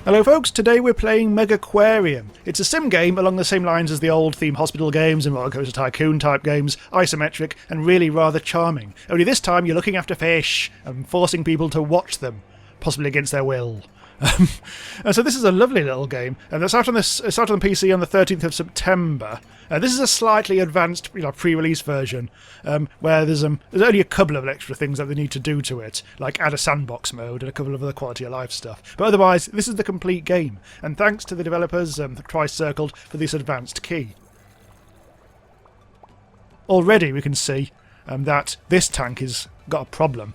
Hello folks, today we're playing Megaquarium. It's a sim game along the same lines as the old Theme Hospital games and Roller Coaster Tycoon type games, isometric and really rather charming. Only this time you're looking after fish and forcing people to watch them, possibly against their will. And so this is a lovely little game, and it's out on PC on the 13th of September. This is a slightly advanced, pre-release version, where there's only a couple of extra things that they need to do to it, like add a sandbox mode and a couple of other quality of life stuff. But otherwise, this is the complete game, and thanks to the developers, twice circled, for this advanced key. Already we can see that this tank has got a problem.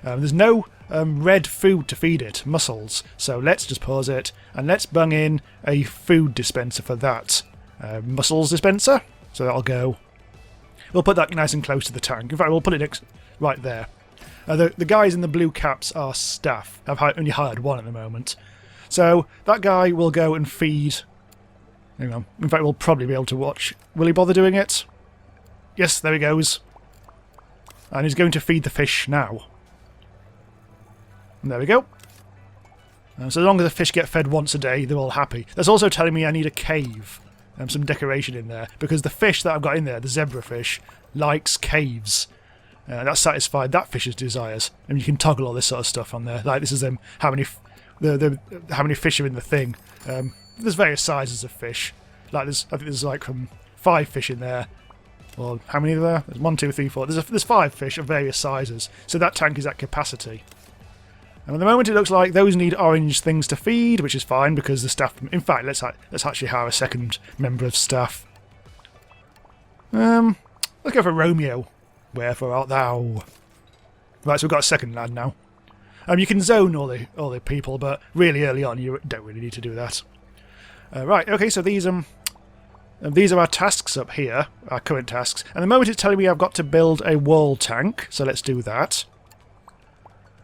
There's no red food to feed it, mussels, so let's just pause it and let's bung in a food dispenser for that. Mussels dispenser, so that'll go. We'll put that nice and close to the tank. In fact, we'll put it right there. The guys in the blue caps are staff. I've only hired one at the moment. So that guy will go and feed. Hang on. In fact, we'll probably be able to watch. Will he bother doing it? Yes, there he goes. And he's going to feed the fish now. And there we go. So as long as the fish get fed once a day, they're all happy. That's also telling me I need a cave. Some decoration in there. Because the fish that I've got in there, the zebrafish, likes caves. That satisfied that fish's desires. And you can toggle all this sort of stuff on there. Like this is how many fish are in the thing. There's various sizes of fish. Like I think there's like 5 fish in there. Or how many are there? There's 1, 2, 3, 4. There's 5 fish of various sizes. So that tank is at capacity. And at the moment it looks like those need orange things to feed, which is fine because the staff... In fact, let's actually hire a second member of staff. Let's go for Romeo. Wherefore art thou? Right, so we've got a second lad now. You can zone all the people, but really early on you don't really need to do that. Right, okay, so these are our tasks up here, our current tasks. And at the moment it's telling me I've got to build a wall tank, so let's do that.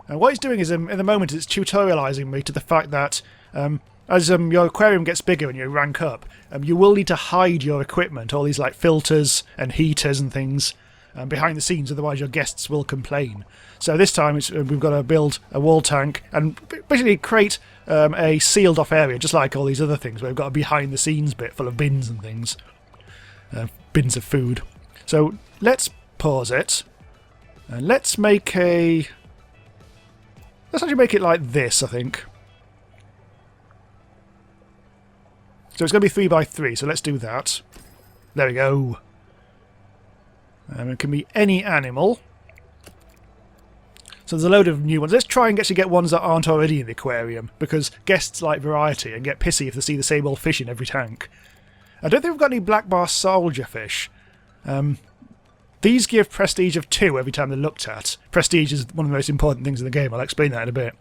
And what it's doing is, in the moment, it's tutorialising me to the fact that as your aquarium gets bigger and you rank up, you will need to hide your equipment, all these like filters and heaters and things, behind the scenes, otherwise your guests will complain. So this time we've got to build a wall tank and basically create a sealed off area, just like all these other things, where we've got a behind the scenes bit full of bins and things. Bins of food. So let's pause it, and let's make a... Let's actually make it like this, I think. So it's going to be 3 by 3, so let's do that. There we go. It can be any animal. So there's a load of new ones. Let's try and actually get ones that aren't already in the aquarium, because guests like variety and get pissy if they see the same old fish in every tank. I don't think we've got any black bar soldier fish. These give prestige of 2 every time they're looked at. Prestige is one of the most important things in the game. I'll explain that in a bit.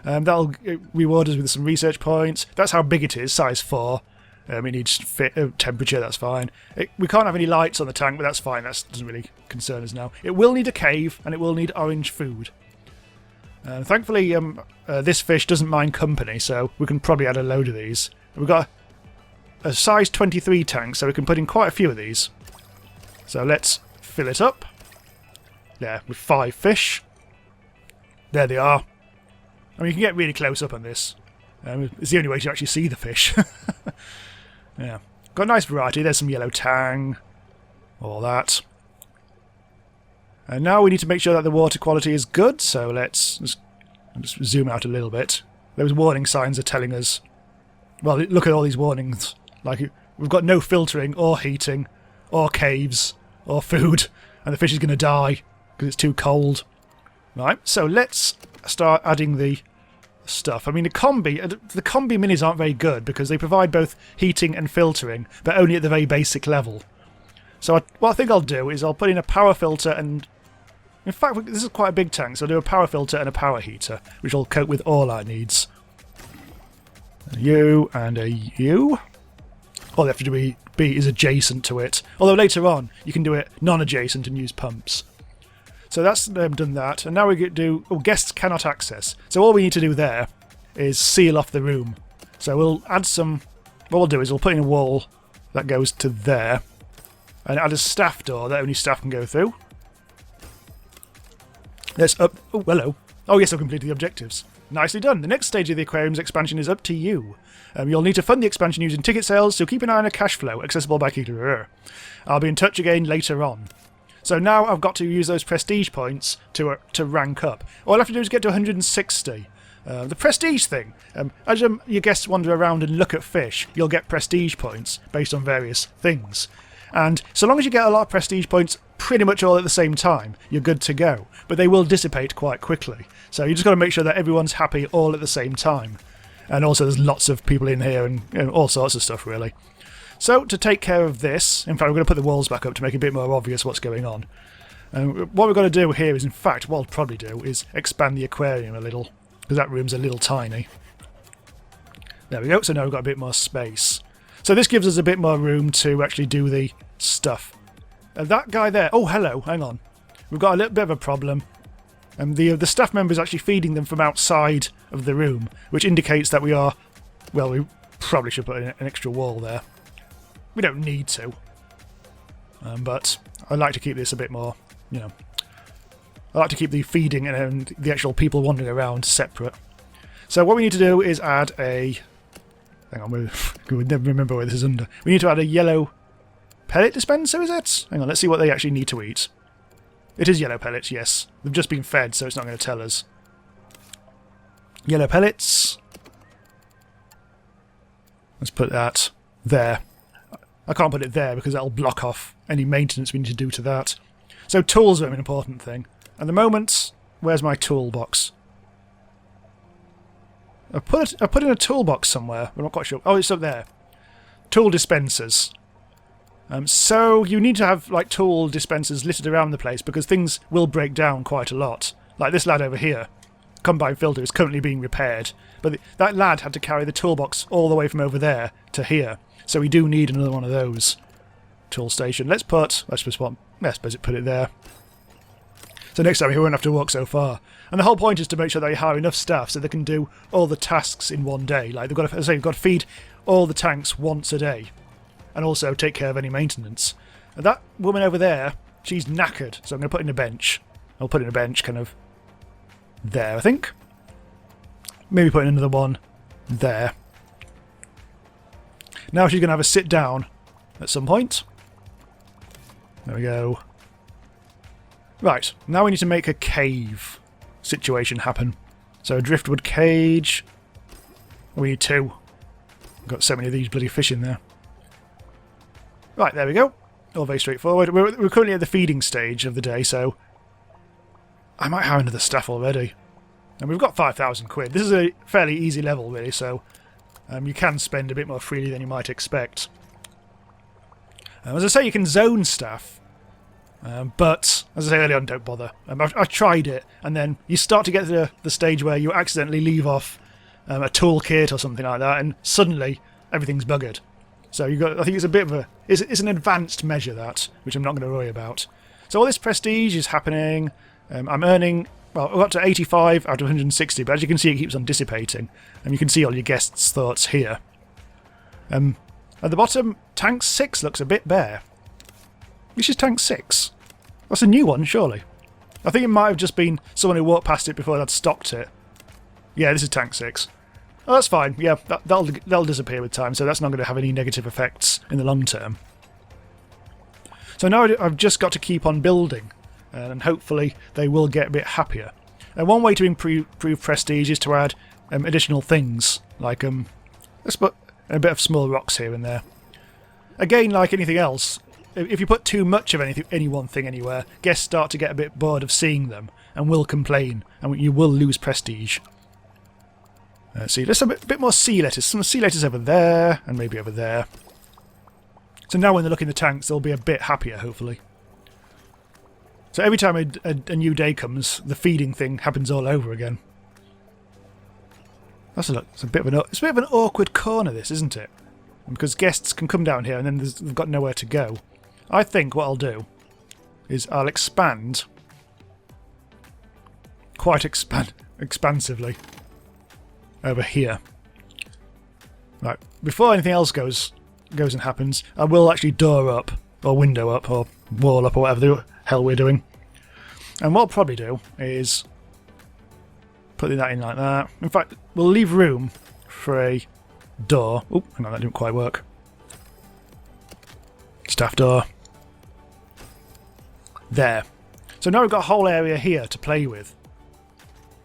That'll reward us with some research points. That's how big it is, size 4. It needs temperature, that's fine. We can't have any lights on the tank, but that's fine. That doesn't really concern us now. It will need a cave, and it will need orange food. Thankfully, this fish doesn't mind company, so we can probably add a load of these. We've got a size 23 tank, so we can put in quite a few of these. So let's fill it up. There, with 5 fish. There they are. I mean, you can get really close up on this. It's the only way to actually see the fish. Yeah, got a nice variety. There's some yellow tang, all that. And now we need to make sure that the water quality is good, so let's just zoom out a little bit. Those warning signs are telling us... Well, look at all these warnings. Like, we've got no filtering, or heating, or caves, or food, and the fish is going to die because it's too cold. Right, so let's start adding the stuff. I mean, the combi minis aren't very good because they provide both heating and filtering, but only at the very basic level. So what I think I'll do is I'll put in a power filter and... In fact, this is quite a big tank, so I'll do a power filter and a power heater, which will cope with all our needs. A U and a U. All they have to do be is adjacent to it. Although later on, you can do it non-adjacent and use pumps. So that's done that, and now we do... Oh, guests cannot access. So all we need to do there is seal off the room. So we'll add some... What we'll do is we'll put in a wall that goes to there, and add a staff door that only staff can go through. Let's up... Oh, hello. Oh yes, I've completed the objectives. Nicely done. The next stage of the aquarium's expansion is up to you. You'll need to fund the expansion using ticket sales, so keep an eye on a cash flow, accessible by curator. I'll be in touch again later on. So now I've got to use those prestige points to rank up. All I have to do is get to 160. The prestige thing, as your guests wander around and look at fish, you'll get prestige points based on various things. And so long as you get a lot of prestige points pretty much all at the same time, you're good to go. But they will dissipate quite quickly. So you just got to make sure that everyone's happy all at the same time. And also there's lots of people in here and all sorts of stuff really. So to take care of this, in fact we're going to put the walls back up to make it a bit more obvious what's going on. What we're going to do here is, in fact, what I'll probably do is expand the aquarium a little. Because that room's a little tiny. There we go, so now we've got a bit more space. So this gives us a bit more room to actually do the stuff. That guy there, oh hello, hang on. We've got a little bit of a problem. The staff member is actually feeding them from outside of the room, which indicates that we are, well, we probably should put in an extra wall there. We don't need to. But I'd like to keep this a bit more, you know. I like to keep the feeding and the actual people wandering around separate. So what we need to do is add a... Hang on, we never remember where this is under. We need to add a yellow pellet dispenser, is it? Hang on, let's see what they actually need to eat. It is yellow pellets, yes. They've just been fed, so it's not going to tell us. Yellow pellets. Let's put that there. I can't put it there because that'll block off any maintenance we need to do to that. So tools are an important thing. At the moment, where's my toolbox? I put in a toolbox somewhere. I'm not quite sure. Oh, it's up there. Tool dispensers. So you need to have like tool dispensers littered around the place because things will break down quite a lot. Like this lad over here, combine filter, is currently being repaired. But that lad had to carry the toolbox all the way from over there to here. So we do need another one of those. Tool station. Let's put it there. So next time we won't have to walk so far. And the whole point is to make sure they hire enough staff so they can do all the tasks in one day. Like they've got to, as I say, they've got to feed all the tanks once a day. And also take care of any maintenance. And that woman over there, she's knackered, so I'm going to put in a bench. I'll put in a bench kind of there, I think. Maybe put in another one there. Now she's going to have a sit down at some point. There we go. Right, now we need to make a cave situation happen. So a driftwood cage. We need 2. We've got so many of these bloody fish in there. Right, there we go. All very straightforward. We're currently at the feeding stage of the day, so I might have another staff already. And we've got 5,000 quid. This is a fairly easy level, really, so you can spend a bit more freely than you might expect. As I say, you can zone staff, but as I say earlier on, don't bother. I've tried it, and then you start to get to the stage where you accidentally leave off a toolkit or something like that, and suddenly everything's buggered. So I think it's a bit of a... It's an advanced measure, that, which I'm not going to worry about. So all this prestige is happening. I'm earning... Well, we're up to 85 out of 160, but as you can see, it keeps on dissipating. And you can see all your guests' thoughts here. At the bottom, Tank 6 looks a bit bare. Which is Tank 6? That's a new one, surely. I think it might have just been someone who walked past it before they'd stocked it. Yeah, this is Tank 6. Oh, that's fine. Yeah, that'll disappear with time, so that's not going to have any negative effects in the long term. So now I've just got to keep on building, and hopefully they will get a bit happier. And one way to improve prestige is to add additional things, like let's put a bit of small rocks here and there. Again, like anything else, if you put too much of any one thing anywhere, guests start to get a bit bored of seeing them and will complain, and you will lose prestige. See, there's a bit more sea lettuce. Some sea lettuce over there, and maybe over there. So now when they look in the tanks, they'll be a bit happier, hopefully. So every time a new day comes, the feeding thing happens all over again. That's it's a bit of an awkward corner, this, isn't it? Because guests can come down here, and then they've got nowhere to go. I think what I'll do is I'll expand quite expansively over here. Right, before anything else goes and happens, I will actually door up, or window up, or wall up, or whatever the hell we're doing. And what I'll probably do is Putting that in like that. In fact, we'll leave room for a door. Oh, hang on, that didn't quite work. Staff door. There. So now we've got a whole area here to play with.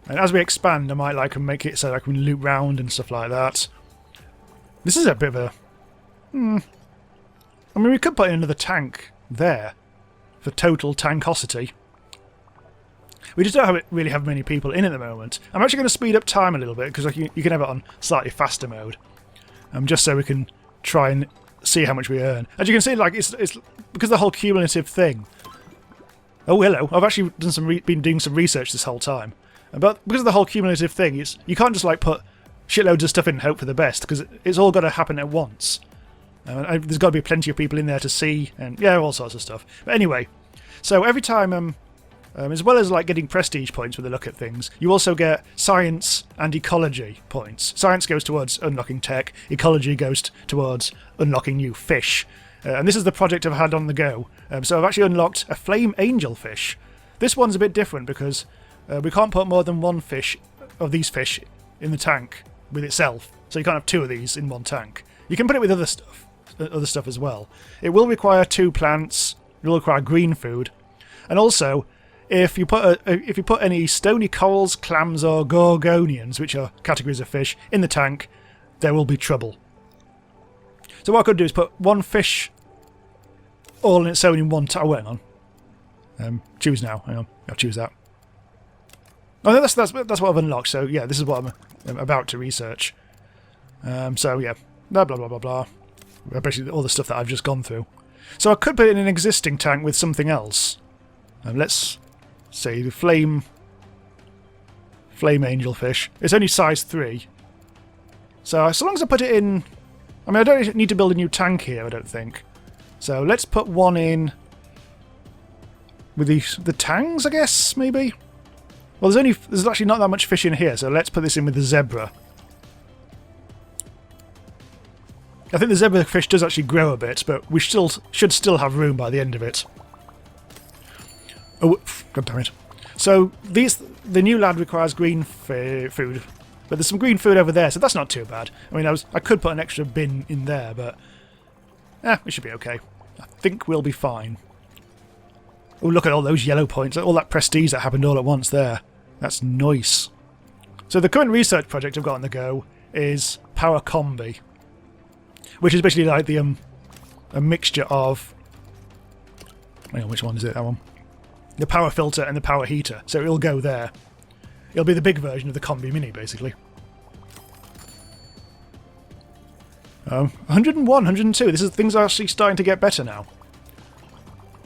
And as we expand, I might like make it so I can loop round and stuff like that. This is a bit of a... I mean, we could put in another tank there for total tankosity. We just don't really have many people in at the moment. I'm actually going to speed up time a little bit because you can have it on slightly faster mode, just so we can try and see how much we earn. As you can see, like it's because of the whole cumulative thing. Oh, hello! I've actually been doing some research this whole time, but because of the whole cumulative thing, you can't just like put shitloads of stuff in and hope for the best because it's all got to happen at once. There's got to be plenty of people in there to see, and yeah, all sorts of stuff. But anyway, so every time as well as like getting prestige points with a look at things, you also get science and ecology points. Science goes towards unlocking tech, ecology goes towards unlocking new fish. And this is the project I've had on the go. So I've actually unlocked a flame angelfish. This one's a bit different because we can't put more than one fish of these fish in the tank with itself. So you can't have two of these in one tank. You can put it with other stuff as well. It will require 2 plants. It will require green food, and also if you put any stony corals, clams, or gorgonians, which are categories of fish, in the tank, there will be trouble. So what I could do is put one fish all in its own in one tank. Oh, hang on. Choose now. Hang on. I'll choose that. Oh, that's what I've unlocked. So yeah, this is what I'm about to research. So yeah, blah blah blah blah blah. Basically all the stuff that I've just gone through. So I could put it in an existing tank with something else. Let's say the flame angelfish. It's only size 3. So long as I put it in... I mean, I don't need to build a new tank here, I don't think. So let's put one in with the tangs, I guess, maybe? Well, there's actually not that much fish in here, so let's put this in with the zebra. I think the zebra fish does actually grow a bit, but we should still have room by the end of it. Oh, god damn it. So the new lad requires green food, but there's some green food over there, so that's not too bad. I mean, I could put an extra bin in there, but we should be okay. I think we'll be fine. Oh, look at all those yellow points, all that prestige that happened all at once there. That's nice. So the current research project I've got on the go is Power Combi, which is basically like a mixture of... Hang on, which one is it? That one. The power filter and the power heater, so it'll go there. It'll be the big version of the Combi Mini, basically. 101, 102. Things are actually starting to get better now.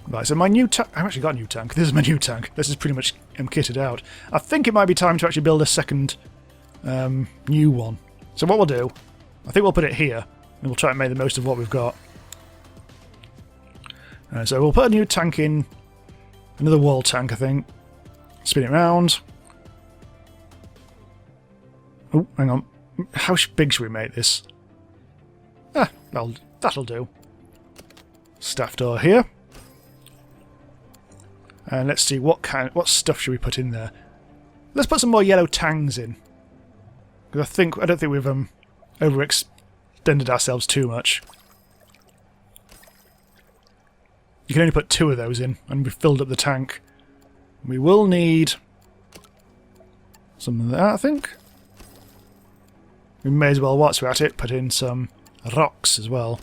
Right, so my new tank... I've actually got a new tank. This is my new tank. This is pretty much kitted out. I think it might be time to actually build a second new one. So what we'll do, I think we'll put it here, and we'll try and make the most of what we've got. So we'll put a new tank in. Another wall tank, I think. Spin it round. Oh, hang on. How big should we make this? That'll do. Staff door here. And let's see what stuff should we put in there. Let's put some more yellow tangs in. Because I don't think we've overextended ourselves too much. You can only put 2 of those in, and we've filled up the tank. We will need some of that, I think. We may as well, whilst we're at it, put in some rocks as well.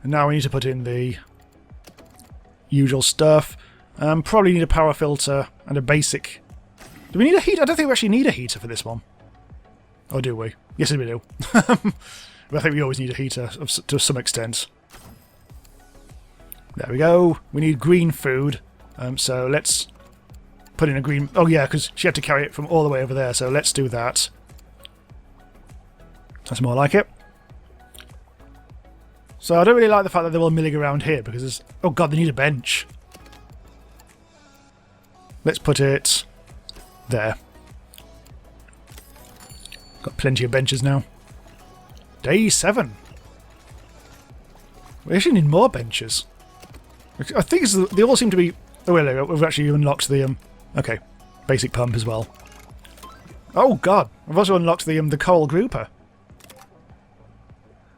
And now we need to put in the usual stuff. Probably need a power filter and a basic... Do we need a heater? I don't think we actually need a heater for this one. Or do we? Yes, we do. But I think we always need a heater to some extent. There we go. We need green food. So let's put in a green... Oh yeah, because she had to carry it from all the way over there. So let's do that. That's more like it. So I don't really like the fact that they're all milling around here because there's... Oh god, they need a bench. Let's put it there. Got plenty of benches now. Day 7. We actually need more benches. I think they all seem to be Oh, wait, there we go. We've actually unlocked the... okay, basic pump as well. Oh, God. I've also unlocked the coral grouper.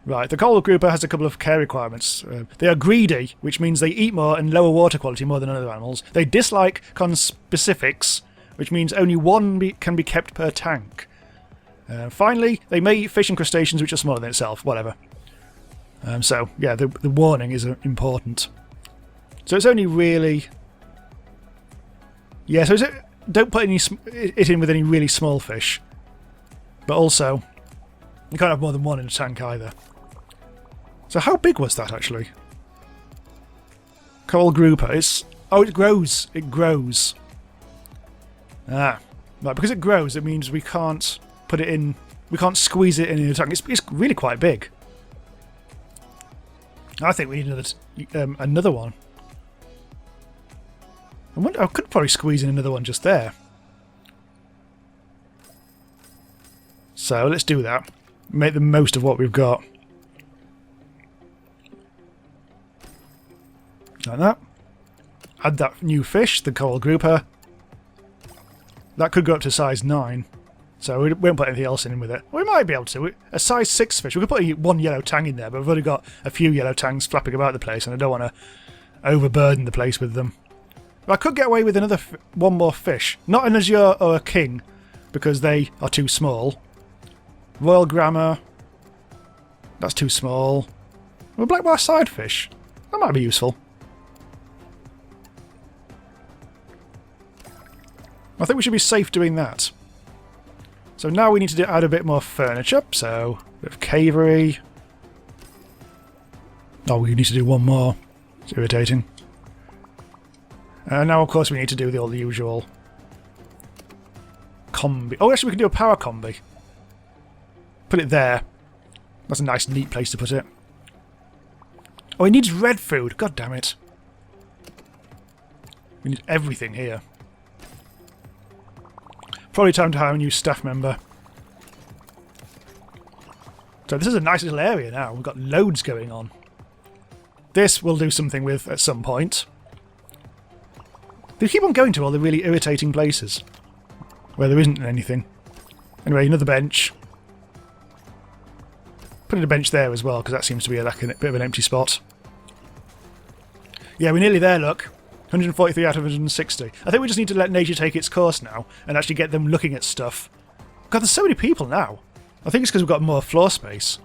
Right, the coral grouper has a couple of care requirements. They are greedy, which means they eat more and lower water quality more than other animals. They dislike conspecifics, which means only one can be kept per tank. Finally, they may eat fish and crustaceans which are smaller than itself, whatever. So, yeah, the warning is important. So it's only really... yeah, so don't put it in with any really small fish. But also, you can't have more than one in a tank either. So how big was that, actually? Coral grouper. Oh, it grows. It grows. Ah. Right, because it grows, it means we can't put it in... we can't squeeze it in a tank. It's really quite big. I think we need another one. I could probably squeeze in another one just there. So let's do that. Make the most of what we've got. Like that. Add that new fish, the coral grouper. That could go up to size 9. So we won't put anything else in with it. We might be able to. A size 6 fish. We could put one yellow tang in there, but we've only got a few yellow tangs flapping about the place, and I don't want to overburden the place with them. But I could get away with one more fish. Not an azure or a king, because they are too small. Royal Grammar. That's too small. A black bar sidefish. That might be useful. I think we should be safe doing that. So now we need to add a bit more furniture. So, a bit of cavery. Oh, we need to do one more. It's irritating. Now, of course, we need to do all the usual combi. Oh, actually, we can do a power combi. Put it there. That's a nice, neat place to put it. Oh, it needs red food. God damn it. We need everything here. Probably time to hire a new staff member. So this is a nice little area now. We've got loads going on. This we'll do something with at some point. They keep on going to all the really irritating places where there isn't anything. Anyway, another bench. Put in a bench there as well, because that seems to be like a bit of an empty spot. Yeah, we're nearly there, look. 143 out of 160. I think we just need to let nature take its course now and actually get them looking at stuff. God, there's so many people now. I think it's because we've got more floor space.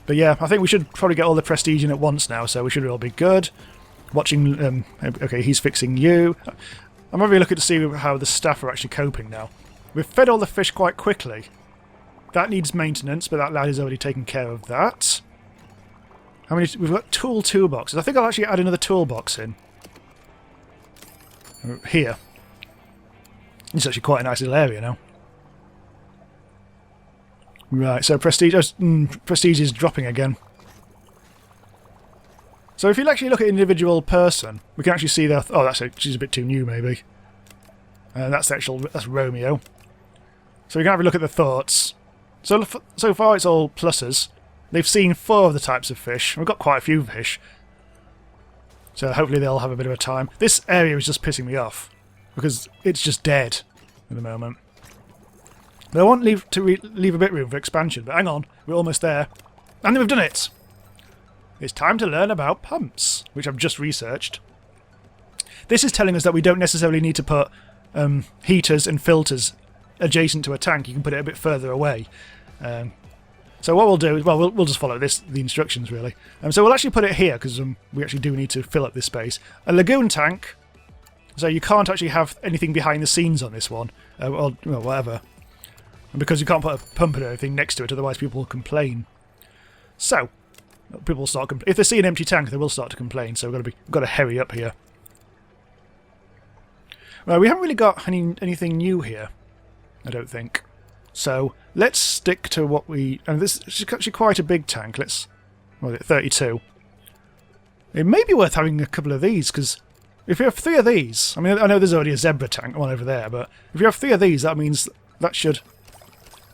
But yeah, I think we should probably get all the prestige in at once now, so we should all be good. Watching... okay, he's fixing you. I'm having a look at to see how the staff are actually coping now. We've fed all the fish quite quickly. That needs maintenance, but that lad is already taking care of that. How many... we've got toolboxes. I think I'll actually add another toolbox in. Here. It's actually quite a nice little area now. Right, so prestige... prestige is dropping again. So if you actually look at an individual person, we can actually see their... oh, she's a bit too new, maybe. That's Romeo. So we can have a look at the thoughts. So far it's all pluses. They've seen 4 of the types of fish. We've got quite a few fish. So hopefully they'll have a bit of a time. This area is just pissing me off, because it's just dead at the moment. But I want to leave a bit of room for expansion, but hang on, we're almost there. And we've done it! It's time to learn about pumps, which I've just researched. This is telling us that we don't necessarily need to put heaters and filters adjacent to a tank. You can put it a bit further away. So what we'll do is, well, we'll just follow the instructions, really. So we'll actually put it here, because we actually do need to fill up this space. A lagoon tank, so you can't actually have anything behind the scenes on this one, or well, whatever. And because you can't put a pump or anything next to it, otherwise people will complain. So, people will start if they see an empty tank, they will start to complain, so we've got to hurry up here. Well, we haven't really got anything new here, I don't think. So let's stick to what we... and this is actually quite a big tank. What is it, 32. It may be worth having a couple of these, because if you have 3 of these... I mean, I know there's already a zebra tank, one over there, but if you have 3 of these, that means that should...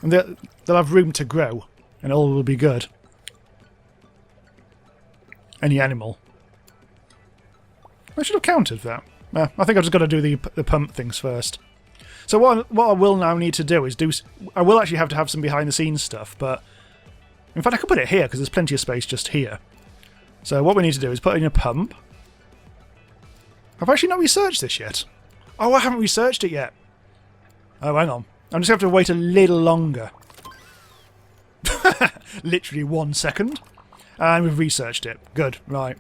and they'll have room to grow, and all will be good. Any animal. I should have counted that. I think I've just got to do the pump things first. So what I will now need to do is I will actually have to have some behind the scenes stuff, but in fact I could put it here because there's plenty of space just here. So what we need to do is put in a pump. I've actually not researched this yet. Oh, I haven't researched it yet. Oh, hang on. I'm just going to have to wait a little longer. Literally 1 second. And we've researched it. Good, right.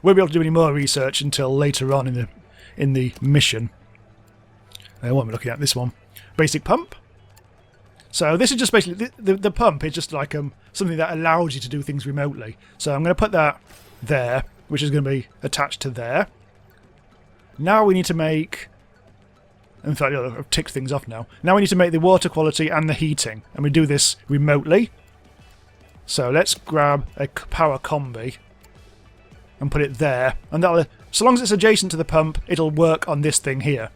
Won't be able to do any more research until later on in the mission. What am I looking at? This one. Basic pump. So this is just basically... The pump is just like something that allows you to do things remotely. So I'm going to put that there, which is going to be attached to there. Now we need to make... In fact, I've ticked things off now. Now we need to make the water quality and the heating. And we do this remotely. So let's grab a power combi and put it there. And that'll, so long as it's adjacent to the pump, it'll work on this thing here.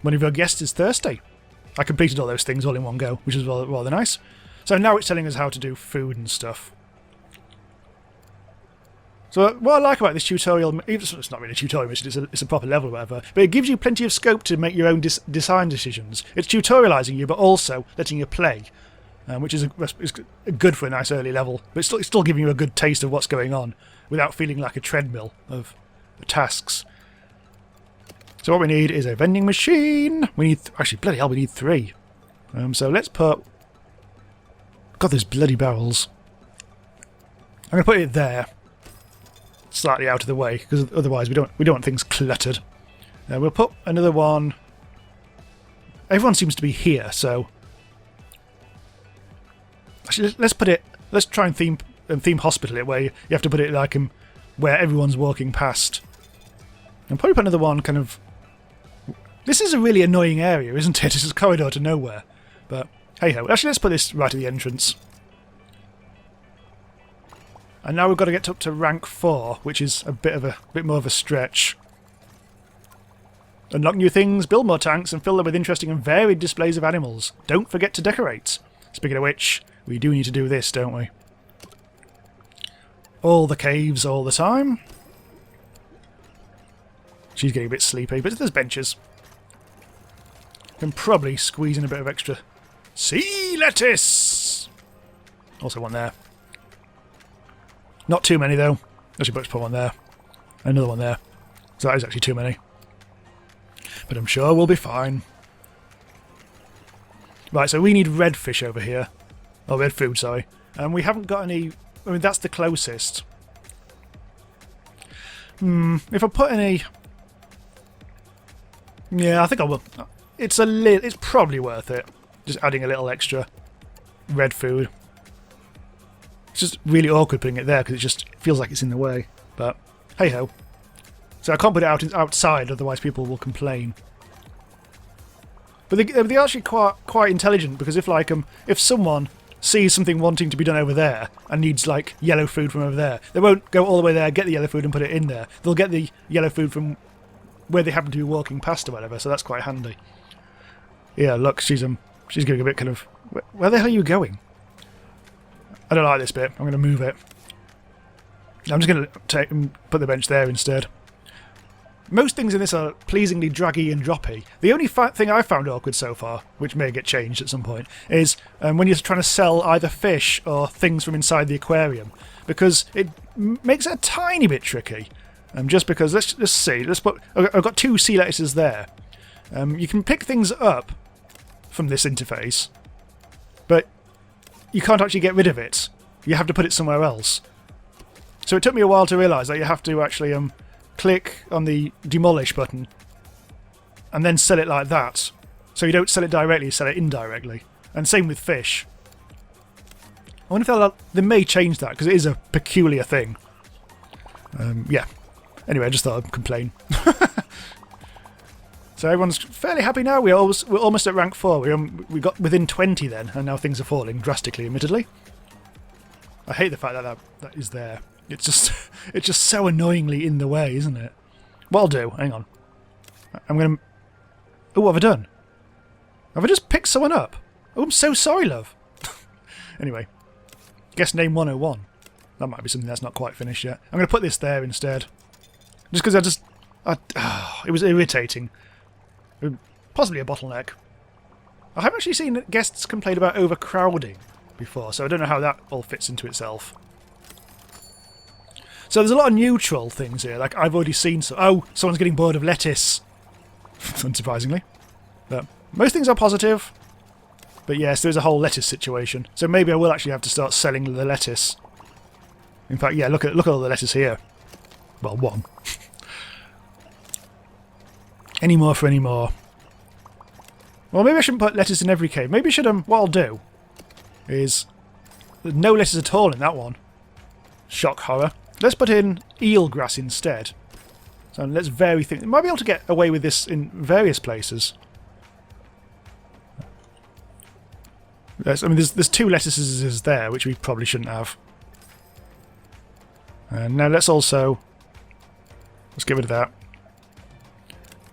One of your guests is thirsty. I completed all those things all in one go, which is rather nice. So now it's telling us how to do food and stuff. So what I like about this tutorial, it's not really a tutorial mission, it's a proper level or whatever, but it gives you plenty of scope to make your own design decisions. It's tutorialising you, but also letting you play, which is good for a nice early level, but it's still giving you a good taste of what's going on, without feeling like a treadmill of tasks. So what we need is a vending machine. We need, actually, bloody hell, we need 3. So let's put... God, those bloody barrels. I'm going to put it there. Slightly out of the way, because otherwise we don't want things cluttered. We'll put another one. Everyone seems to be here, so actually let's try and theme hospital it, where you have to put it like where everyone's walking past. And probably put another one kind of... This is a really annoying area, isn't it? It's a corridor to nowhere. But hey ho. Actually, let's put this right at the entrance. And now we've got to get up to rank 4, which is a bit more of a stretch. Unlock new things, build more tanks, and fill them with interesting and varied displays of animals. Don't forget to decorate. Speaking of which, we do need to do this, don't we? All the caves all the time. She's getting a bit sleepy, but there's benches. Can probably squeeze in a bit of extra sea lettuce. Also one there. Not too many though. Actually, let's put one there. Another one there. So that is actually too many. But I'm sure we'll be fine. Right, so we need red fish over here. Oh, red food, sorry. And we haven't got any... I mean, that's the closest. If I put any... Yeah, I think I will. It's probably worth it. Just adding a little extra red food. It's just really awkward putting it there because it just feels like it's in the way. But hey ho. So I can't put it outside, otherwise people will complain. But they're actually quite intelligent, because if someone sees something wanting to be done over there and needs like yellow food from over there, they won't go all the way there, get the yellow food and put it in there. They'll get the yellow food from where they happen to be walking past or whatever. So that's quite handy. Yeah, look, she's getting a bit kind of... Where the hell are you going? I don't like this bit. I'm going to move it. I'm just going to put the bench there instead. Most things in this are pleasingly draggy and droppy. The only thing I've found awkward so far, which may get changed at some point, is when you're trying to sell either fish or things from inside the aquarium, because it makes it a tiny bit tricky. Just because, let's see, I've got 2 sea lettuces there. You can pick things up from this interface, but you can't actually get rid of it. You have to put it somewhere else. So it took me a while to realise that you have to actually click on the demolish button and then sell it like that. So you don't sell it directly, you sell it indirectly. And same with fish. I wonder if they may change that, because it is a peculiar thing. Yeah. Anyway, I just thought I'd complain. So everyone's fairly happy now. We're almost at rank 4. We got within 20 then, and now things are falling drastically, admittedly. I hate the fact that that is there. It's just so annoyingly in the way, isn't it? What I'll do, hang on. I'm going to... Oh, what have I done? Have I just picked someone up? Oh, I'm so sorry, love. Anyway. Guest name 101. That might be something that's not quite finished yet. I'm going to put this there instead. Just because it was irritating. Possibly a bottleneck. I haven't actually seen guests complain about overcrowding before, so I don't know how that all fits into itself. So there's a lot of neutral things here. Like, I've already seen... someone's getting bored of lettuce. Unsurprisingly. But most things are positive. But yes, there's a whole lettuce situation. So maybe I will actually have to start selling the lettuce. In fact, yeah, look at all the lettuce here. Well, one. Any more for any more. Well, maybe I shouldn't put lettuce in every cave. Maybe I should, what I'll do is... There's no lettuce at all in that one. Shock horror. Let's put in eelgrass instead. So let's vary things. Might be able to get away with this in various places. I mean, there's 2 lettuces there, which we probably shouldn't have. And now let's get rid of that.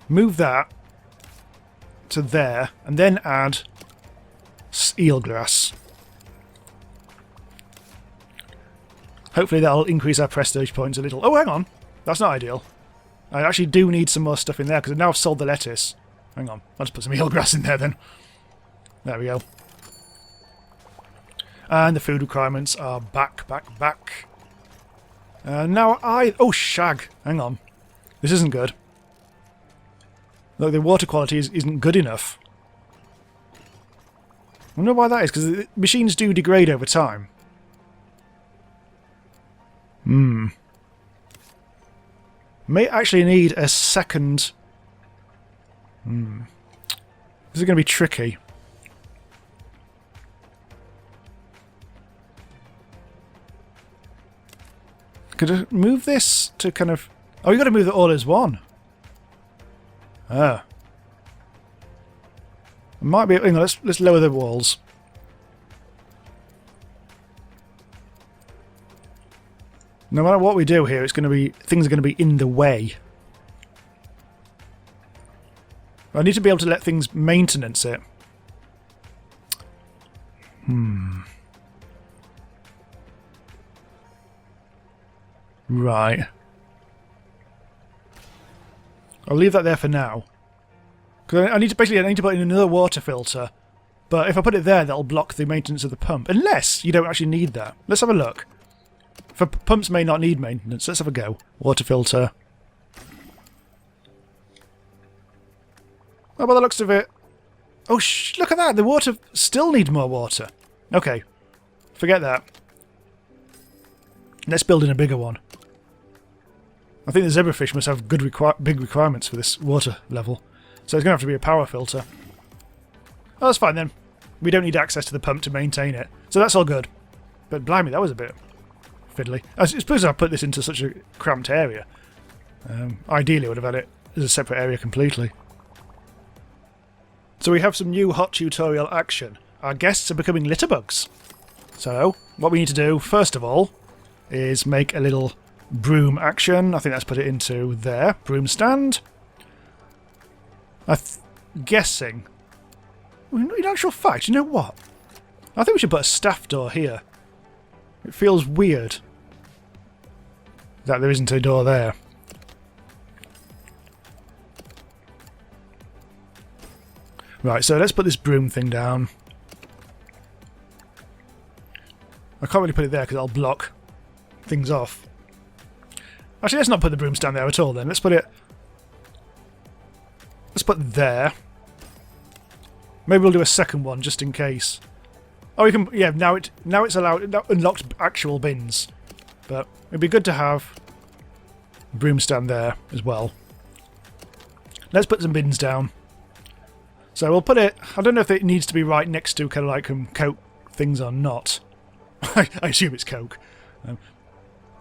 Move that to there, and then add eelgrass. Hopefully that'll increase our prestige points a little. Oh, hang on. That's not ideal. I actually do need some more stuff in there, because now I've sold the lettuce. Hang on. I'll just put some eelgrass in there then. There we go. And the food requirements are back. Now oh, shag. Hang on. This isn't good. Look, the water quality isn't good enough. I wonder why that is, because the machines do degrade over time. May actually need a second... This is going to be tricky. Could I move this to kind of... Oh, you got to move it all as one. Ah. It might be... Hang on, let's lower the walls. No matter what we do here, it's going to be... Things are going to be in the way. I need to be able to let things maintenance it. Right. I'll leave that there for now. Because I need to put in another water filter. But if I put it there, that'll block the maintenance of the pump. Unless you don't actually need that. Let's have a look. For pumps may not need maintenance. Let's have a go. Water filter. Oh, by the looks of it... Oh, look at that! The water still needs more water. Okay. Forget that. Let's build in a bigger one. I think the zebrafish must have good big requirements for this water level. So it's going to have to be a power filter. Oh, that's fine then. We don't need access to the pump to maintain it. So that's all good. But blimey, that was a bit fiddly. I suppose I put this into such a cramped area. Ideally I would have had it as a separate area completely. So we have some new hot tutorial action. Our guests are becoming litterbugs. So what we need to do, first of all, is make a little broom action. I think let's put it into there. Broom stand. I'm guessing. In actual fact, you know what? I think we should put a staff door here. It feels weird that there isn't a door there. Right, so let's put this broom thing down. I can't really put it there because I'll block things off. Actually, let's not put the broom stand there at all then. Let's put it... Let's put there. Maybe we'll do a second one just in case. Oh, we can... Yeah, now it's allowed... Now unlocked actual bins. But it'd be good to have a broom stand there as well. Let's put some bins down. So we'll put it... I don't know if it needs to be right next to kind of like Coke things or not. I assume it's Coke.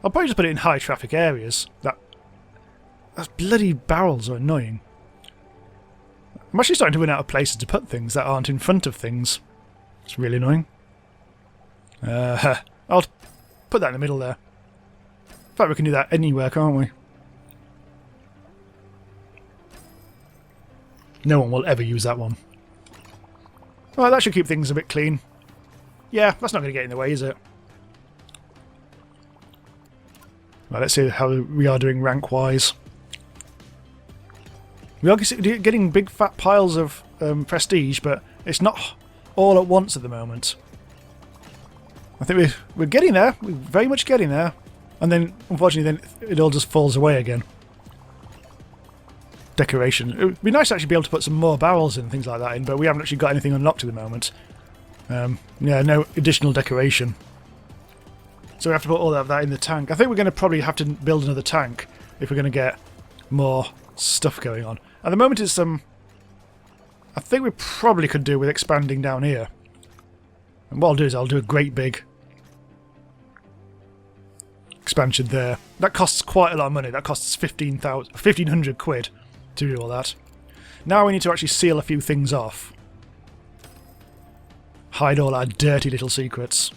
I'll probably just put it in high traffic areas. Those bloody barrels are annoying. I'm actually starting to run out of places to put things that aren't in front of things. It's really annoying. I'll put that in the middle there. In fact, we can do that anywhere, can't we? No one will ever use that one. Well, that should keep things a bit clean. Yeah, that's not going to get in the way, is it? Right, let's see how we are doing rank-wise. We are getting big fat piles of prestige, but it's not all at once at the moment. I think we're getting there. We're very much getting there. And then, unfortunately, then it all just falls away again. Decoration. It would be nice to actually be able to put some more barrels and things like that in, but we haven't actually got anything unlocked at the moment. Yeah, no additional decoration. So we have to put all of that in the tank. I think we're going to probably have to build another tank if we're going to get more stuff going on. At the moment it's I think we probably could do with expanding down here. And what I'll do is I'll do a great big expansion there. That costs quite a lot of money. That costs 1,500 quid to do all that. Now we need to actually seal a few things off. Hide all our dirty little secrets.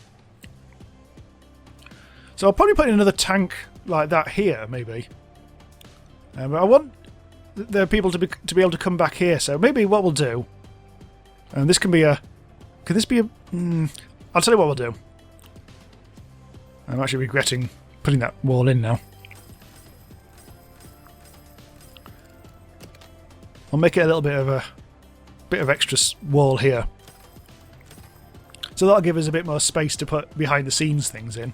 So I'll probably put in another tank like that here, maybe. But I want the people to be able to come back here. So maybe what we'll do, and this can be a. Could this be a? I'll tell you what we'll do. I'm actually regretting putting that wall in now. I'll make it a little bit of extra wall here. So that'll give us a bit more space to put behind the scenes things in.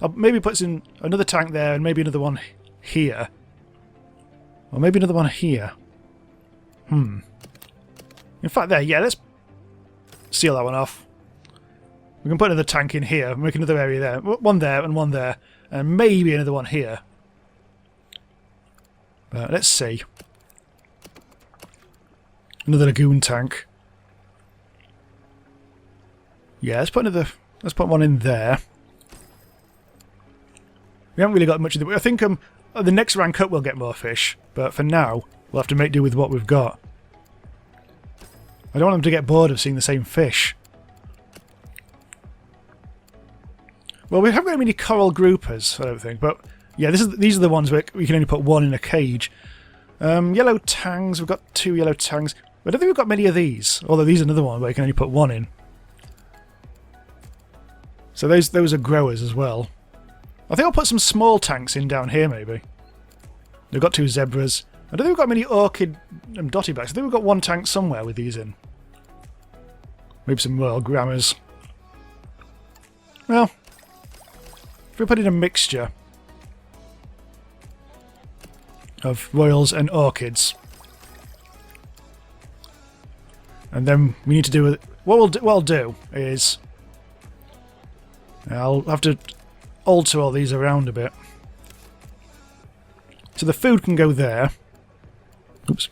I'll maybe put in another tank there and maybe another one here. Or maybe another one here. In fact, there, yeah, let's seal that one off. We can put another tank in here, make another area there. One there, and maybe another one here. But let's see. Another lagoon tank. Yeah, let's put one in there. We haven't really got much of the... I think the next rank up we'll get more fish, but for now we'll have to make do with what we've got. I don't want them to get bored of seeing the same fish. Well, we haven't got many coral groupers, I don't think, but yeah, these are the ones where we can only put one in a cage. Yellow tangs, we've got 2 yellow tangs. I don't think we've got many of these, although these are another one where you can only put one in. So those are growers as well. I think I'll put some small tanks in down here, maybe. We've got 2 zebras. I don't think we've got many orchid and dotty backs. I think we've got 1 tank somewhere with these in. Maybe some royal grammars. Well, if we put in a mixture of royals and orchids, and then we need to do what I'll do is I'll have to alter all these around a bit. So the food can go there. Oops.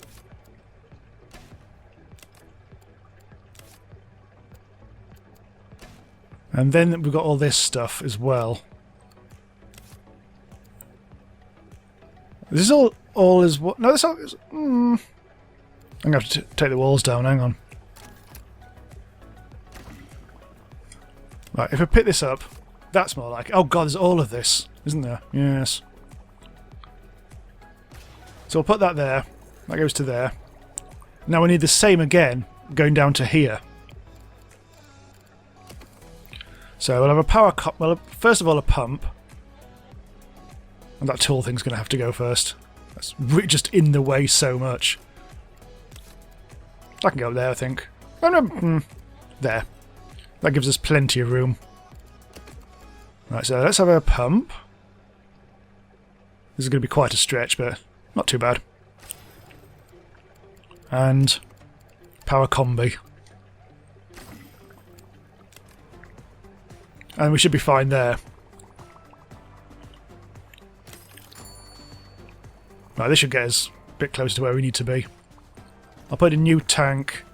And then we've got all this stuff as well. This is all is what? No, this is. I'm gonna have to take the walls down. Hang on. Right, if I pick this up, that's more like. Oh god, there's all of this, isn't there? Yes. So I'll put that there. That goes to there. Now we need the same again, going down to here. So we'll have a power cup. Well, first of all, a pump. And that tool thing's going to have to go first. That's just in the way so much. I can go up there, I think. Oh, no. There. That gives us plenty of room. Right, so let's have a pump. This is going to be quite a stretch, but not too bad. And power combi. And we should be fine there. Right, this should get us a bit closer to where we need to be. I'll put a new tank.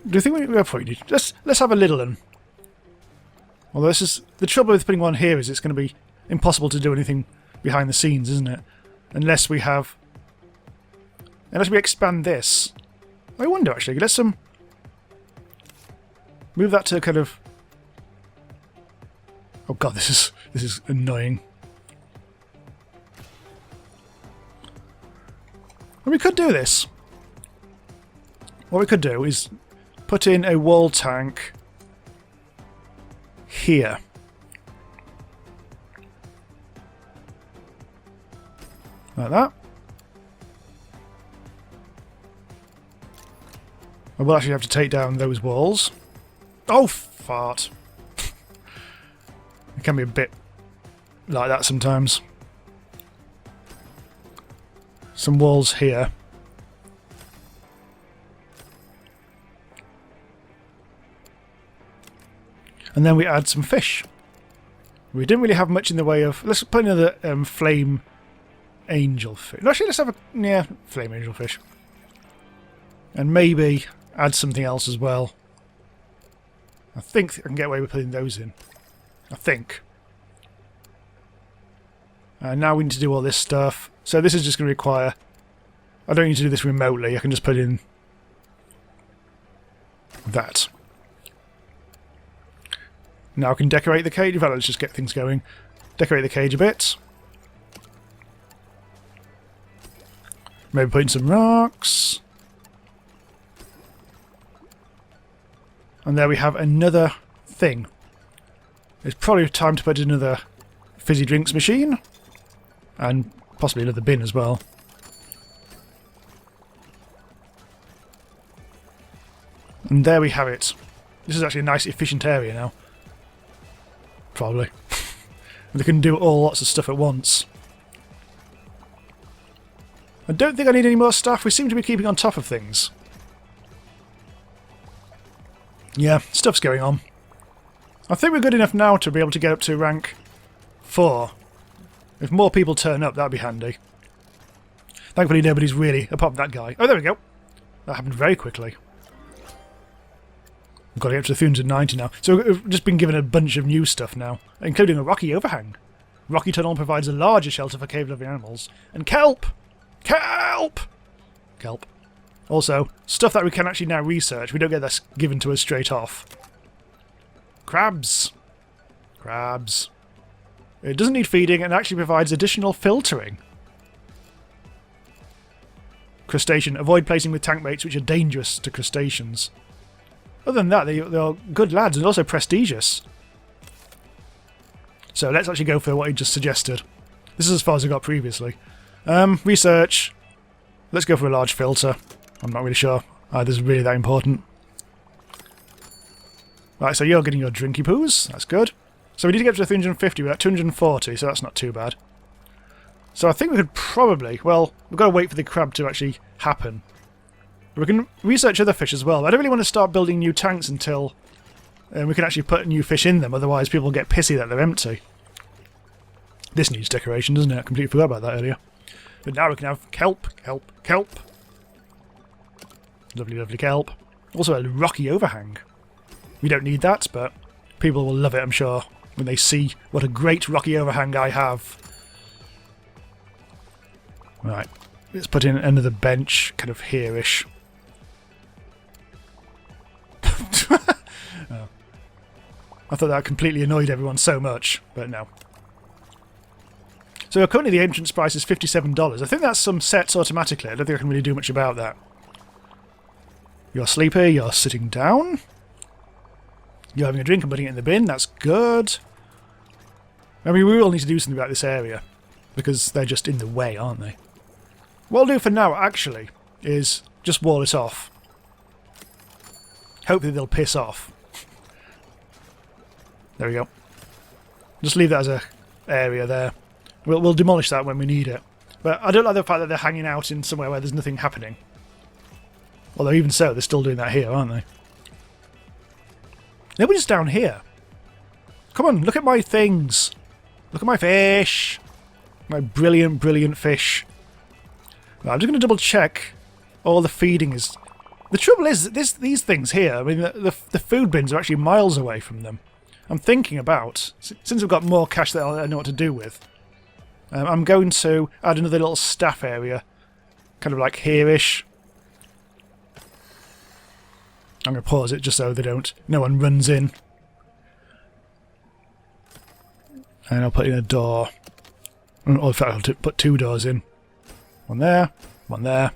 Do you think we probably need? Let's have a little one. Although this is the trouble with putting one here is it's going to be impossible to do anything behind the scenes, isn't it? Unless we expand this. I wonder actually. Let's move that to kind of. Oh god, this is annoying. Well, we could do this. What we could do is put in a wall tank here. Like that. I will actually have to take down those walls. Oh, fart. It can be a bit like that sometimes. Some walls here. And then we add some fish. We didn't really have much in the way of... Let's put another flame angelfish. Actually, let's have a... Yeah, flame angelfish. And maybe add something else as well. I think I can get away with putting those in. I think. And now we need to do all this stuff. So this is just going to require... I don't need to do this remotely. I can just put in that. Now I can decorate the cage. In fact, let's just get things going. Decorate the cage a bit. Maybe put in some rocks. And there we have another thing. It's probably time to put in another fizzy drinks machine. And possibly another bin as well. And there we have it. This is actually a nice efficient area now. Probably. They can do all lots of stuff at once. I don't think I need any more staff. We seem to be keeping on top of things. Yeah, stuff's going on. I think we're good enough now to be able to get up to rank 4. If more people turn up, that'd be handy. Thankfully nobody's really, apart from that guy. Oh, there we go. That happened very quickly. We've got to get to 390 now. So we've just been given a bunch of new stuff now, including a rocky overhang. Rocky tunnel provides a larger shelter for cave-living animals. And kelp! Kelp! Kelp. Also, stuff that we can actually now research. We don't get this given to us straight off. Crabs. Crabs. It doesn't need feeding and actually provides additional filtering. Crustacean. Avoid placing with tank mates which are dangerous to crustaceans. Other than that, they are good lads and also prestigious. So let's actually go for what he just suggested. This is as far as I got previously. Research. Let's go for a large filter. I'm not really sure this is really that important. Right, so you're getting your drinky poos. That's good. So we need to get to 350. We're at 240, so that's not too bad. So I think we could probably... Well, we've got to wait for the crab to actually happen. We can research other fish as well. I don't really want to start building new tanks until we can actually put new fish in them. Otherwise, people get pissy that they're empty. This needs decoration, doesn't it? I completely forgot about that earlier. But now we can have kelp, kelp, kelp. Lovely, lovely kelp. Also a rocky overhang. We don't need that, but people will love it, I'm sure, when they see what a great rocky overhang I have. Right, let's put in another bench, kind of here-ish. Oh. I thought that completely annoyed everyone so much, but no. So currently the entrance price is $57. I think that's some sets automatically. I don't think I can really do much about that. You're sleepy, you're sitting down. You're having a drink and putting it in the bin, that's good. I mean, we will need to do something about this area, because they're just in the way, aren't they? What I'll do for now, actually, is just wall it off. Hopefully they'll piss off. There we go. Just leave that as a area there. We'll demolish that when we need it. But I don't like the fact that they're hanging out in somewhere where there's nothing happening. Although even so, they're still doing that here, aren't they? Nobody's down here. Come on, look at my things. Look at my fish. My brilliant, brilliant fish. Right, I'm just going to double check all the feeding is... The trouble is that these things here, I mean, the food bins are actually miles away from them. I'm thinking about, since I've got more cash that I know what to do with, I'm going to add another little staff area, kind of like here-ish. I'm going to pause it just so no one runs in. And I'll put in a door. Or in fact, I'll put 2 doors in. One there, one there.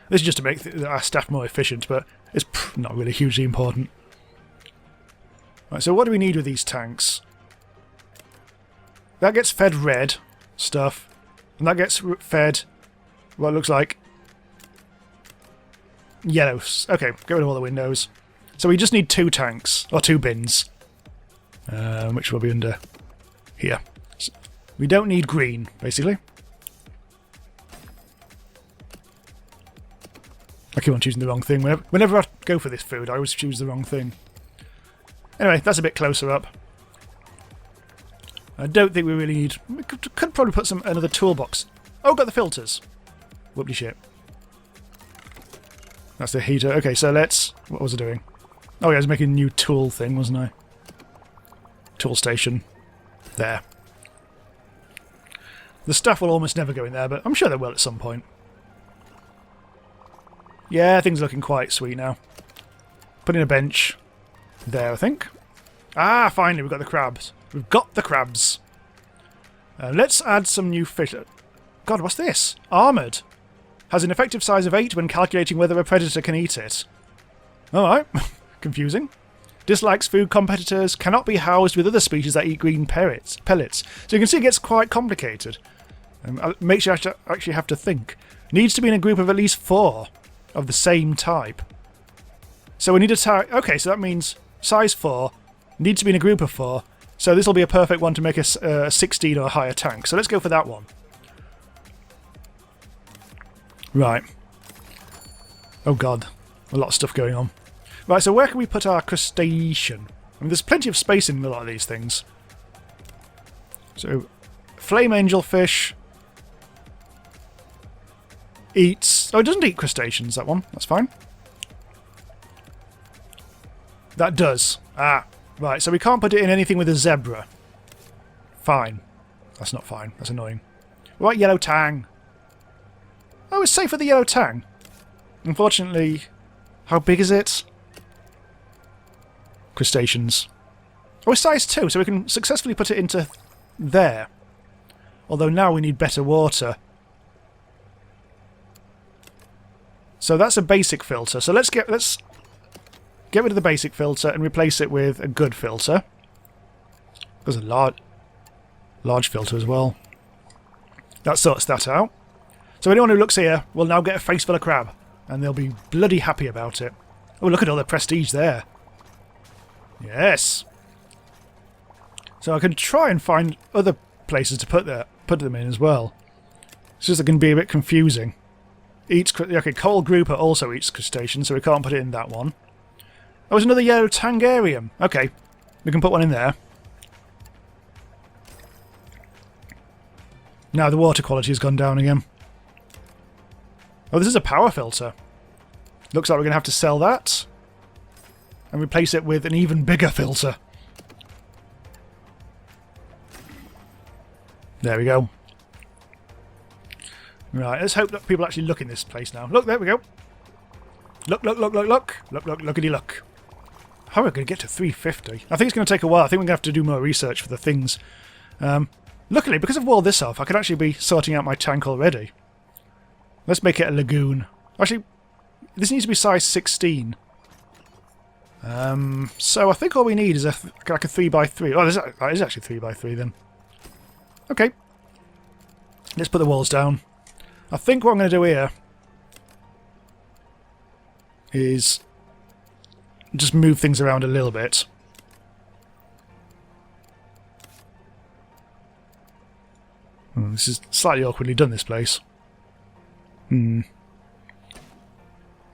This is just to make our staff more efficient, but it's not really hugely important. Right, so what do we need with these tanks? That gets fed red stuff. And that gets fed what looks like yellow. Okay, get rid of all the windows. So we just need 2 tanks, or 2 bins, which will be under here. So we don't need green, basically. I keep on choosing the wrong thing. Whenever I go for this food, I always choose the wrong thing. Anyway, that's a bit closer up. I don't think we really need... We could probably put another toolbox. Oh, got the filters. Whoopty shit. That's the heater. Okay, so let's... What was I doing? Oh, yeah, I was making a new tool thing, wasn't I? Tool station. There. The stuff will almost never go in there, but I'm sure they will at some point. Yeah, things are looking quite sweet now. Put in a bench there, I think. Ah, finally, we've got the crabs. We've got the crabs. Let's add some new fish. God, what's this? Armoured. Has an effective size of 8 when calculating whether a predator can eat it. Alright. Confusing. Dislikes food competitors. Cannot be housed with other species that eat green pellets. So you can see it gets quite complicated. Makes you actually have to think. Needs to be in a group of at least 4 of the same type. So we need a okay, so that means size 4. Needs to be in a group of 4. So this will be a perfect one to make a 16 or higher tank. So let's go for that one. Right. Oh god. A lot of stuff going on. Right, so where can we put our crustacean? I mean, there's plenty of space in a lot of these things. So, flame angelfish eats... Oh, it doesn't eat crustaceans, that one. That's fine. That does. Ah, right, so we can't put it in anything with a zebra. Fine. That's not fine. That's annoying. What about yellow tang? Oh, it's safe for the yellow tang. Unfortunately, how big is it? Crustaceans. Oh, it's size 2, so we can successfully put it into there. Although now we need better water. So that's a basic filter. So let's get rid of the basic filter and replace it with a good filter. There's a large filter as well. That sorts that out. So anyone who looks here will now get a face full of crab. And they'll be bloody happy about it. Oh, look at all the prestige there. Yes. So I can try and find other places to put them in as well. It's just it can be a bit confusing. Okay, coral grouper also eats crustaceans, so we can't put it in that one. Oh, there's another yellow tangarium. Okay, we can put one in there. Now the water quality has gone down again. Oh, this is a power filter. Looks like we're going to have to sell that. And replace it with an even bigger filter. There we go. Right, let's hope that people actually look in this place now. Look, there we go. Look, look, look, look, look. Look, look, lookity look. How are we going to get to 350? I think it's going to take a while. I think we're going to have to do more research for the things. Luckily, because I've walled this off, I could actually be sorting out my tank already. Let's make it a lagoon. Actually, this needs to be size 16. So I think all we need is like a 3x3. Oh, that is actually 3x3 then. Okay. Let's put the walls down. I think what I'm going to do here is just move things around a little bit. This is slightly awkwardly done, this place. And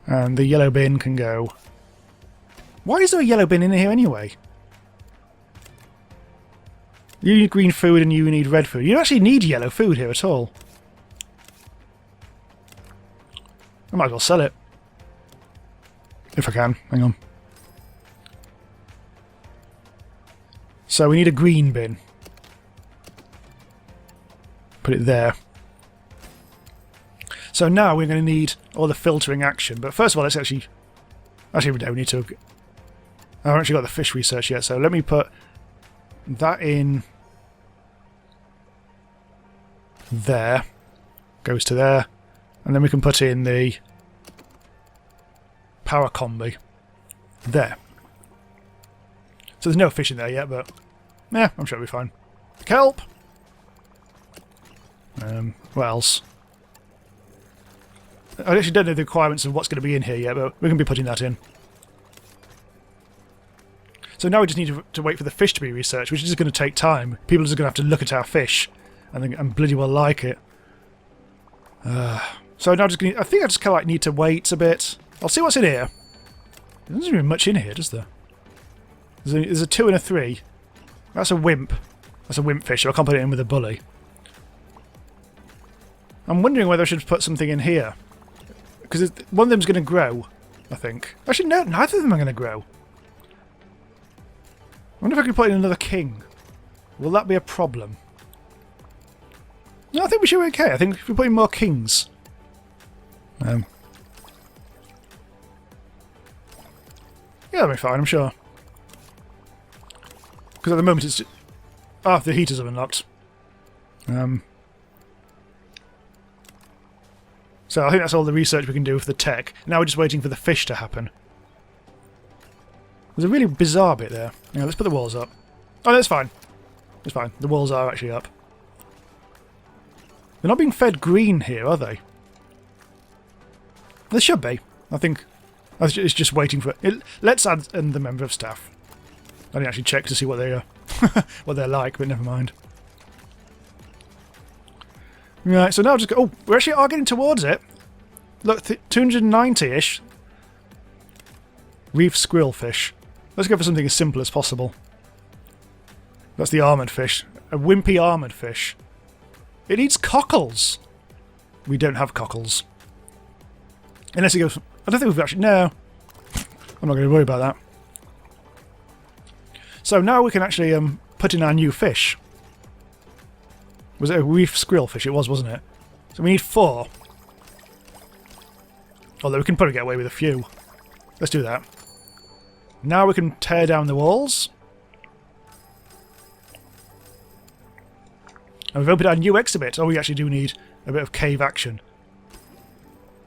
the yellow bin can go... Why is there a yellow bin in here anyway? You need green food and you need red food. You don't actually need yellow food here at all. I might as well sell it. If I can. Hang on. So we need a green bin. Put it there. So now we're going to need all the filtering action. But first of all, let's actually... Actually, we don't need to... I haven't actually got the fish research yet, so let me put that in there. Goes to there. And then we can put in the power combi there. So there's no fish in there yet, but yeah, I'm sure it'll be fine. Kelp! What else? I actually don't know the requirements of what's going to be in here yet, but we're going to be putting that in. So now we just need to wait for the fish to be researched, which is going to take time. People are just going to have to look at our fish and bloody well like it. So now I think I just kind of like need to wait a bit. I'll see what's in here. There doesn't even much in here, does there? There's a 2 and a 3. That's a wimp. That's a wimp fish, so I can't put it in with a bully. I'm wondering whether I should put something in here. Because one of them's going to grow, I think. Actually, no, neither of them are going to grow. I wonder if I could put in another king. Will that be a problem? No, I think we should be okay. I think if we put in more kings. Yeah, that'll be fine, I'm sure. Because at the moment it's... Ah, the heaters are unlocked. So I think that's all the research we can do for the tech. Now we're just waiting for the fish to happen. There's a really bizarre bit there. Yeah, let's put the walls up. Oh, that's fine. It's fine. The walls are actually up. They're not being fed green here, are they? They should be. I think it's just waiting for it. Let's add in the member of staff. I didn't actually check to see what they are, what they're like, but never mind. Right, so now just go. Oh, we actually are getting towards it. Look, 290-ish. Reef squirrelfish. Let's go for something as simple as possible. That's the armoured fish. A wimpy armoured fish. It needs cockles. We don't have cockles. Unless it goes... I don't think we've actually... No. I'm not going to worry about that. So now we can actually put in our new fish. Was it a reef squirrelfish? It was, wasn't it? So we need 4. Although we can probably get away with a few. Let's do that. Now we can tear down the walls. And we've opened our new exhibit. Oh, we actually do need a bit of cave action.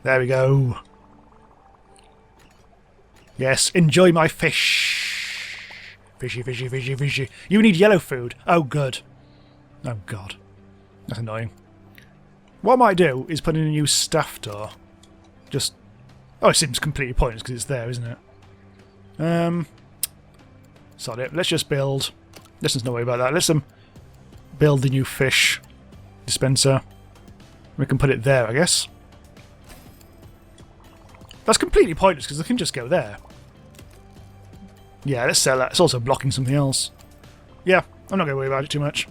There we go. Yes, enjoy my fish. Fishy, fishy, fishy, fishy. You need yellow food. Oh, good. Oh, God. That's annoying. What I might do is put in a new staff door. Just... Oh, it seems completely pointless because it's there, isn't it? Sod it. Let's just build... Let's just not worry about that. Let's build the new fish dispenser. We can put it there, I guess. That's completely pointless because they can just go there. Yeah, let's sell that. It's also blocking something else. Yeah, I'm not going to worry about it too much.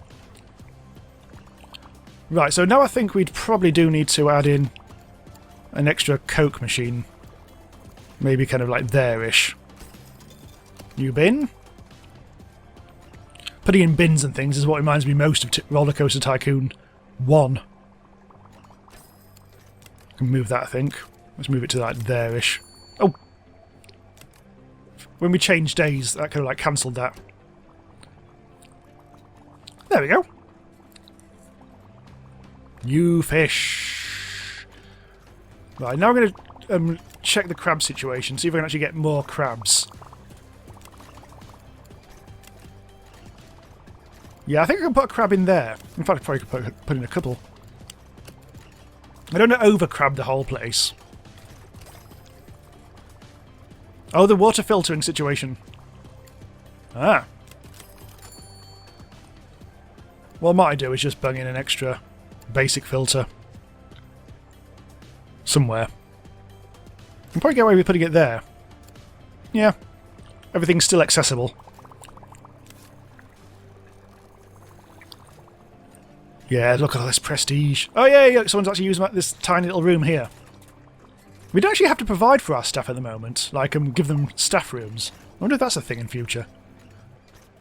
Right, so now I think we'd probably do need to add in an extra Coke machine. Maybe kind of like there-ish. New bin. Putting in bins and things is what reminds me most of Roller Coaster Tycoon 1. I can move that, I think. Let's move it to like there-ish. Oh! When we changed days, that kind of like cancelled that. There we go. New fish. Right, now I'm going to check the crab situation, see if I can actually get more crabs. Yeah, I think I can put a crab in there. In fact, I probably could put in a couple. I don't want to over-crab the whole place. Oh, the water filtering situation. Ah. What I might do is just bung in an extra basic filter. Somewhere. I can probably get away with putting it there. Yeah. Everything's still accessible. Yeah, look at all this prestige. Oh yeah, yeah, someone's actually using this tiny little room here. We don't actually have to provide for our staff at the moment, like give them staff rooms. I wonder if that's a thing in future.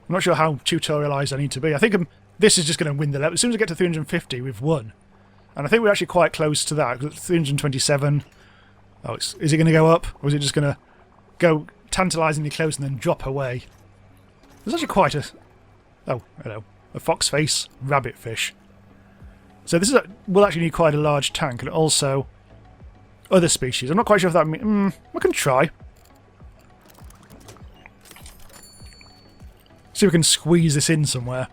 I'm not sure how tutorialised I need to be. I think this is just going to win the level. As soon as I get to 350, we've won. And I think we're actually quite close to that. 327. Oh, is it going to go up? Or is it just going to go tantalisingly close and then drop away? There's actually quite a... Oh, hello. A fox face rabbit fish. So this will actually need quite a large tank, and also other species. I'm not quite sure if that means... I can try. See if we can squeeze this in somewhere.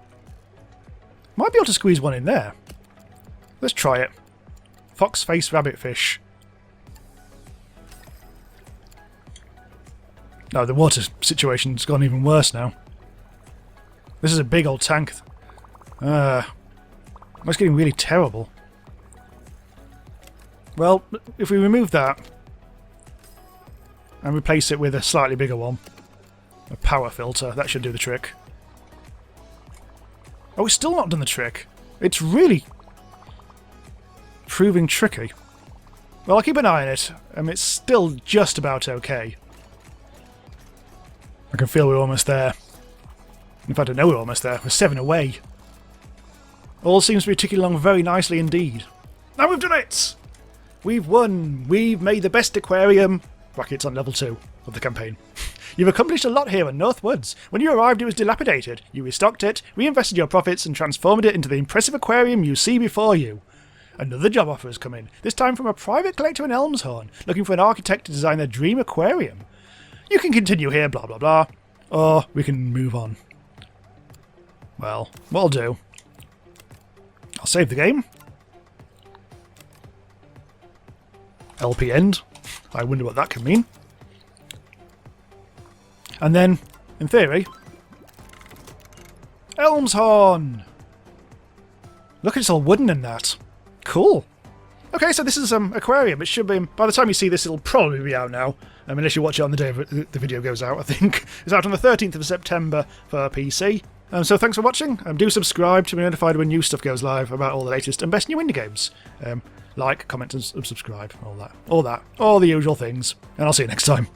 Might be able to squeeze one in there. Let's try it. Fox-face rabbitfish. No, the water situation's gone even worse now. This is a big old tank. It's getting really terrible. Well, if we remove that and replace it with a slightly bigger one, a power filter, that should do the trick. Oh, it's still not done the trick. It's really proving tricky. Well, I'll keep an eye on it. It's still just about okay. I can feel we're almost there. In fact, I know we're almost there. We're 7 away. All seems to be ticking along very nicely indeed. Now we've done it! We've won! We've made the best aquarium, brackets on level 2 of the campaign. You've accomplished a lot here in North Woods. When you arrived it was dilapidated. You restocked it, reinvested your profits and transformed it into the impressive aquarium you see before you. Another job offer has come in, this time from a private collector in Elmshorn, looking for an architect to design their dream aquarium. You can continue here, blah blah blah, or we can move on. Well, what I'll do, I'll save the game. LP end. I wonder what that can mean. And then, in theory, Elmshorn! Look, it's all wooden in that. Cool. Okay, so this is aquarium. It should be, by the time you see this, it'll probably be out now. Unless you watch it on the day the video goes out, I think. It's out on the 13th of September for PC. So thanks for watching. Do subscribe to be notified when new stuff goes live about all the latest and best new indie games. Like, comment and subscribe, all the usual things. And I'll see you next time.